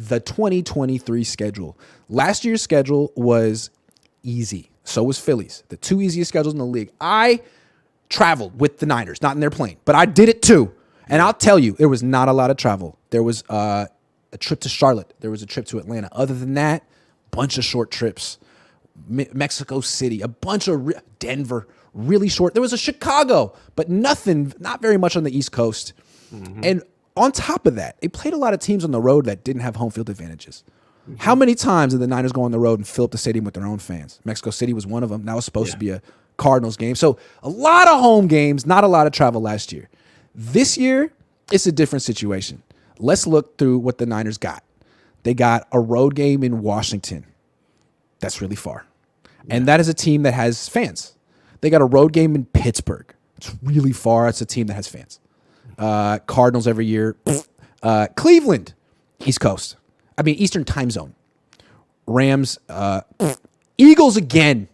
the 2023 schedule. Last year's schedule was easy. So was Phillies. The 2 easiest schedules in the league. I traveled with the Niners, not in their plane, but I did it too. And I'll tell you, there was not a lot of travel. There was a trip to Charlotte. There was a trip to Atlanta. Other than that, bunch of short trips. Mexico City, a bunch of Denver, really short. There was a Chicago, but nothing, not very much on the East Coast. Mm-hmm. And on top of that, they played a lot of teams on the road that didn't have home field advantages. Mm-hmm. How many times did the Niners go on the road and fill up the stadium with their own fans? Mexico City was one of them. That was supposed to be a Cardinals game. So a lot of home games, not a lot of travel last year. This year, it's a different situation. Let's look through what the Niners got. They got a road game in Washington. That's really far. And that is a team that has fans. They got a road game in Pittsburgh. It's really far. It's a team that has fans. Cardinals every year. Cleveland, East Coast. I mean, Eastern time zone. Rams, Eagles again.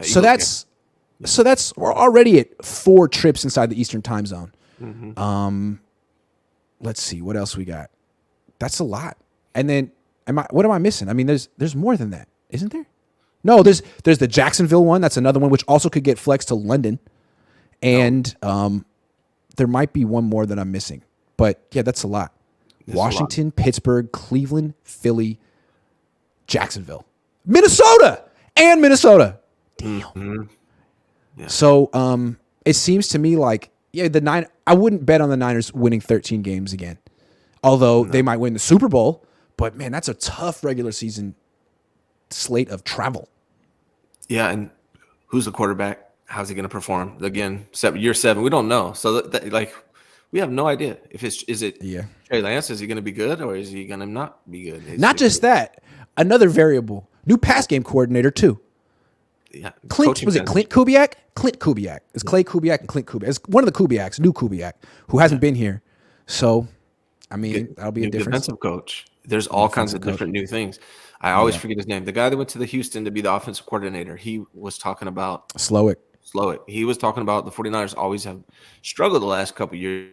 So that's we're already at 4 trips inside the Eastern time zone. Mm-hmm. Let's see what else we got. That's a lot. And then what am I missing? I mean, there's more than that, isn't there? No, there's the Jacksonville one. That's another one which also could get flexed to London. And there might be one more that I'm missing. But yeah, that's a lot. Washington, Pittsburgh, Cleveland, Philly, Jacksonville, Minnesota. Damn. Mm-hmm. Yeah. So it seems to me like I wouldn't bet on the Niners winning 13 games again. Although they might win the Super Bowl, but man, that's a tough regular season slate of travel. Yeah, and who's the quarterback? How's he going to perform? Again, year 7, we don't know. So we have no idea if is it Trey Lance? Is he going to be good or is he going to not be good? Not just that, another variable, new pass game coordinator too. Yeah, Clint Kubiak? Clint Kubiak. It's Clay Kubiak and Clint Kubiak. It's one of the Kubiaks, new Kubiak, who hasn't been here. So, I mean, that'll be a difference. Defensive coach. There's all kinds of different new things. I always forget his name. The guy that went to the Houston to be the offensive coordinator, he was talking about Slowick. He was talking about the 49ers always have struggled the last couple of years.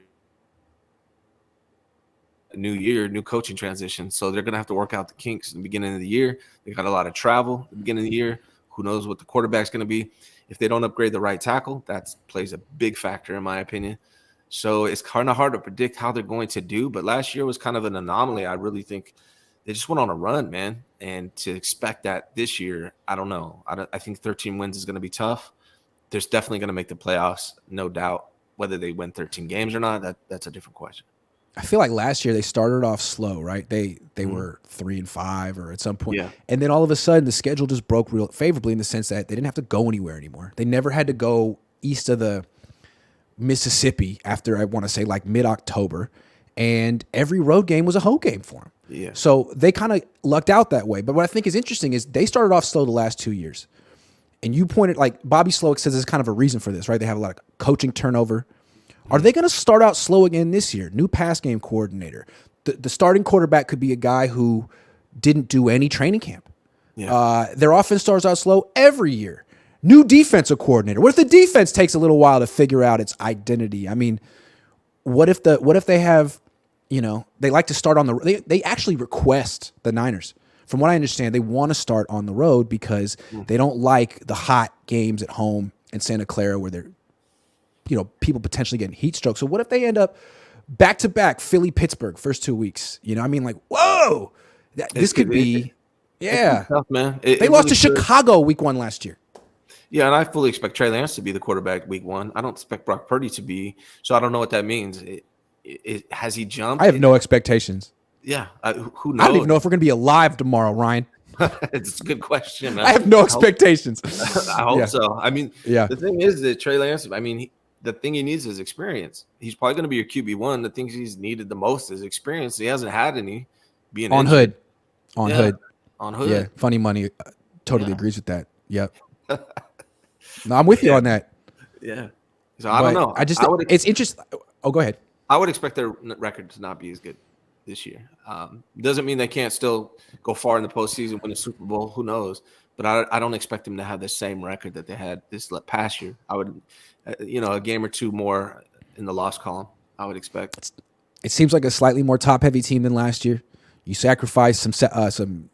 New year, new coaching transition. So they're going to have to work out the kinks in the beginning of the year. They got a lot of travel at the beginning of the year. Who knows what the quarterback's going to be? If they don't upgrade the right tackle, that plays a big factor in my opinion. So it's kind of hard to predict how they're going to do. But last year was kind of an anomaly. I really think they just went on a run, man. And to expect that this year, I don't know. I think 13 wins is going to be tough. There's definitely going to make the playoffs, no doubt. Whether they win 13 games or not, that's a different question. I feel like last year they started off slow, right? They were 3-5 or at some point. Yeah. And then all of a sudden the schedule just broke real favorably in the sense that they didn't have to go anywhere anymore. They never had to go east of the Mississippi after, I want to say, like mid-October. And every road game was a home game for them. Yeah. So they kind of lucked out that way. But what I think is interesting is they started off slow the last 2 years. And you pointed, like Bobby Slowick says there's kind of a reason for this, right? They have a lot of coaching turnover. Are they going to start out slow again this year? New pass game coordinator. The starting quarterback could be a guy who didn't do any training camp. Yeah. Their offense starts out slow every year. New defensive coordinator. What if the defense takes a little while to figure out its identity? I mean, what if they have, they like to start on they actually request the Niners. From what I understand, they want to start on the road because they don't like the hot games at home in Santa Clara where they're, people potentially getting heat stroke. So what if they end up back-to-back Philly, Pittsburgh, first 2 weeks? Whoa, this could be, tough, man. They lost to Chicago week 1 last year. Yeah, and I fully expect Trey Lance to be the quarterback week 1. I don't expect Brock Purdy to be, so I don't know what that means. Has he jumped? I have no expectations. Yeah, who knows? I don't even know if we're going to be alive tomorrow, Ryan. It's a good question, man. I have no expectations. I hope so. I mean, the thing is that Trey Lance, the thing he needs is experience. He's probably going to be your QB1. The things he's needed the most is experience. He hasn't had any. Being on Hood. Yeah, funny money. Totally agrees with that. Yep. No, I'm with you on that. Yeah. So I don't know. It's interesting. Oh, go ahead. I would expect their record to not be as good this year. Doesn't mean they can't still go far in the postseason, win a Super Bowl. Who knows? But I don't expect them to have the same record that they had this past year. I would, a game or two more in the loss column. I would expect. It seems like a slightly more top-heavy team than last year. You sacrifice some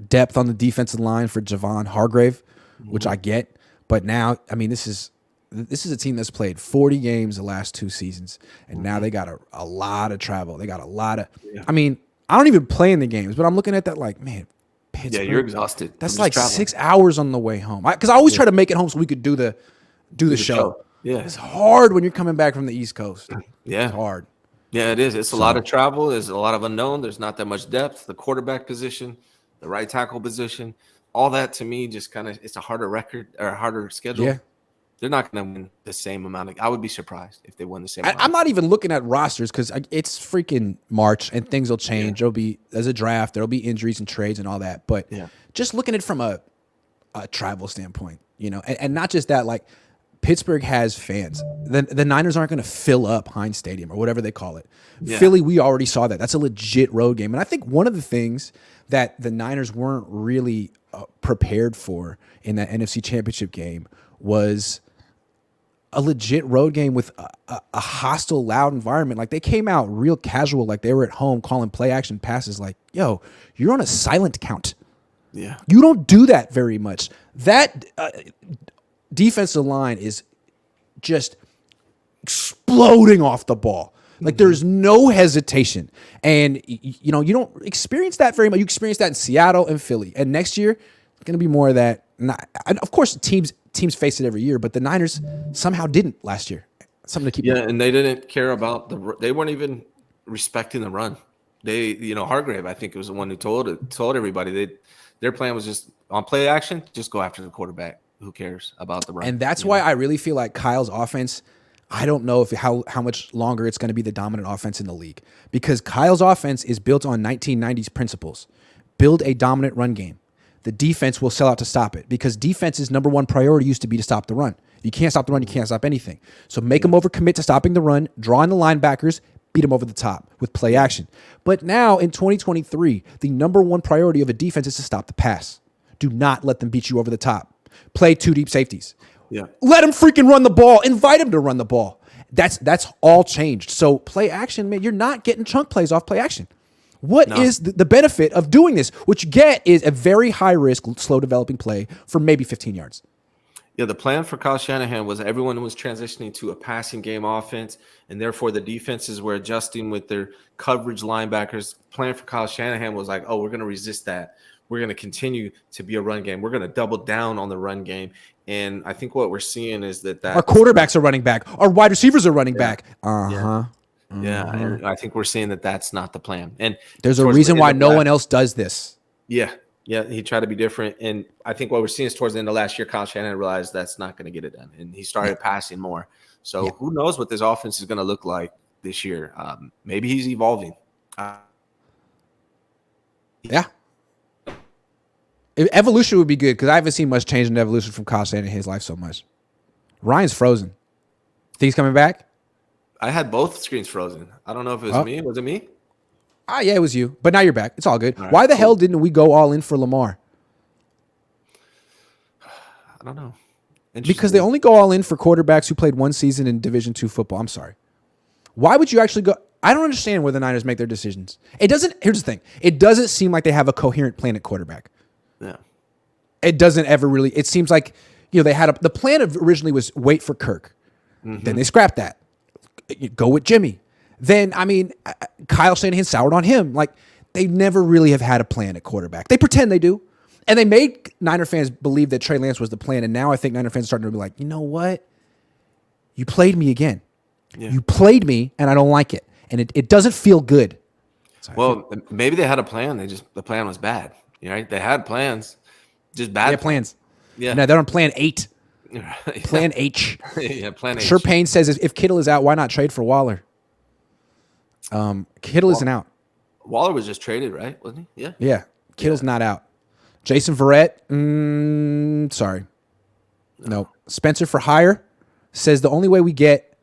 depth on the defensive line for Javon Hargrave, which I get. But now, I mean, this is a team that's played 40 games the last 2 seasons, and now they got a lot of travel. They got a lot of. I mean, I don't even play in the games, but I'm looking at that like, man, Pittsburgh. Yeah, you're exhausted. That's like traveling. 6 hours on the way home. Because I always try to make it home so we could do the show. Yeah, it's hard when you're coming back from the East Coast. Yeah, it's hard. Yeah, it is. It's a lot of travel. There's a lot of unknown. There's not that much depth. The quarterback position, the right tackle position, all that to me just kind of, it's a harder record or a harder schedule. Yeah. They're not going to win the same amount. I would be surprised if they won the same amount. I'm not even looking at rosters because it's freaking March and things will change. There'll be, as a draft, there'll be injuries and trades and all that. But just looking at it from a travel standpoint, and not just that, like Pittsburgh has fans. The Niners aren't going to fill up Heinz Stadium or whatever they call it. Yeah. Philly, we already saw that. That's a legit road game. And I think one of the things that the Niners weren't really prepared for in that NFC Championship game was a legit road game with a hostile, loud environment. Like they came out real casual, like they were at home calling play action passes like, yo, you're on a silent count. Yeah. You don't do that very much. That defensive line is just exploding off the ball. Like there's no hesitation. And, you don't experience that very much. You experience that in Seattle and Philly. And next year, it's going to be more of that. Of course, teams face it every year, but the Niners somehow didn't last year. Something to keep. Yeah, and they didn't care about they weren't even respecting the run. They, Hargrave, I think, was the one who told everybody their plan was just on play action, just go after the quarterback. Who cares about the run? And that's why I really feel like Kyle's offense, I don't know how much longer it's going to be the dominant offense in the league, because Kyle's offense is built on 1990s principles. Build a dominant run game. The defense will sell out to stop it, because defense's number one priority used to be to stop the run. You can't stop the run, you can't stop anything. So make them overcommit to stopping the run, draw in the linebackers, beat them over the top with play action. But now in 2023, the number one priority of a defense is to stop the pass. Do not let them beat you over the top. Play 2 deep safeties. Yeah. Let them freaking run the ball. Invite them to run the ball. That's all changed. So play action, man, you're not getting chunk plays off play action. What is the benefit of doing this? What you get is a very high-risk, slow-developing play for maybe 15 yards. Yeah, the plan for Kyle Shanahan was everyone was transitioning to a passing game offense, and therefore the defenses were adjusting with their coverage linebackers. Plan for Kyle Shanahan was like, oh, we're going to resist that. We're going to continue to be a run game. We're going to double down on the run game. And I think what we're seeing is that our quarterbacks are running back. Our wide receivers are running back. Uh-huh. Yeah, and I think we're seeing that that's not the plan. And there's a reason why no one else does this. Yeah, he tried to be different. And I think what we're seeing is towards the end of last year, Kyle Shanahan realized that's not going to get it done. And he started passing more. So who knows what this offense is going to look like this year. Maybe he's evolving. Evolution would be good, because I haven't seen much change in evolution from Kyle Shanahan in his life so much. Ryan's frozen. Think he's coming back? I had both screens frozen. I don't know if it was me. Was it me? Yeah, it was you. But now you're back. It's all good. All right, why the hell didn't we go all in for Lamar? I don't know. Because they only go all in for quarterbacks who played 1 season in Division II football. I'm sorry. Why would you actually go? I don't understand where the Niners make their decisions. Here's the thing. It doesn't seem like they have a coherent plan at quarterback. Yeah. It doesn't ever really. It seems like, they had the plan originally was wait for Kirk. Mm-hmm. Then they scrapped that. Go with Jimmy. Then, Kyle Shanahan soured on him. Like, they never really have had a plan at quarterback. They pretend they do. And they made Niner fans believe that Trey Lance was the plan. And now I think Niner fans are starting to be like, you know what? You played me again. Yeah. You played me, and I don't like it. And it doesn't feel good. Maybe they had a plan. The plan was bad. Right? They had plans. Just bad. They had plans. Yeah. No, they're on plan 8. Plan H. Yeah, plan H. Sure, Payne says if Kittle is out, why not trade for Waller? Kittle isn't out. Waller was just traded, right? Wasn't he? Yeah. Yeah. Kittle's not out. Jason Verrett, sorry. No. Spencer for Hire says the only way we get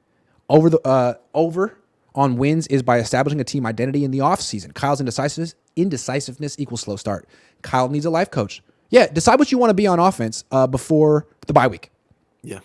over on wins is by establishing a team identity in the offseason. Kyle's indecisiveness equals slow start. Kyle needs a life coach. Yeah, decide what you want to be on offense before the bye week. Yeah.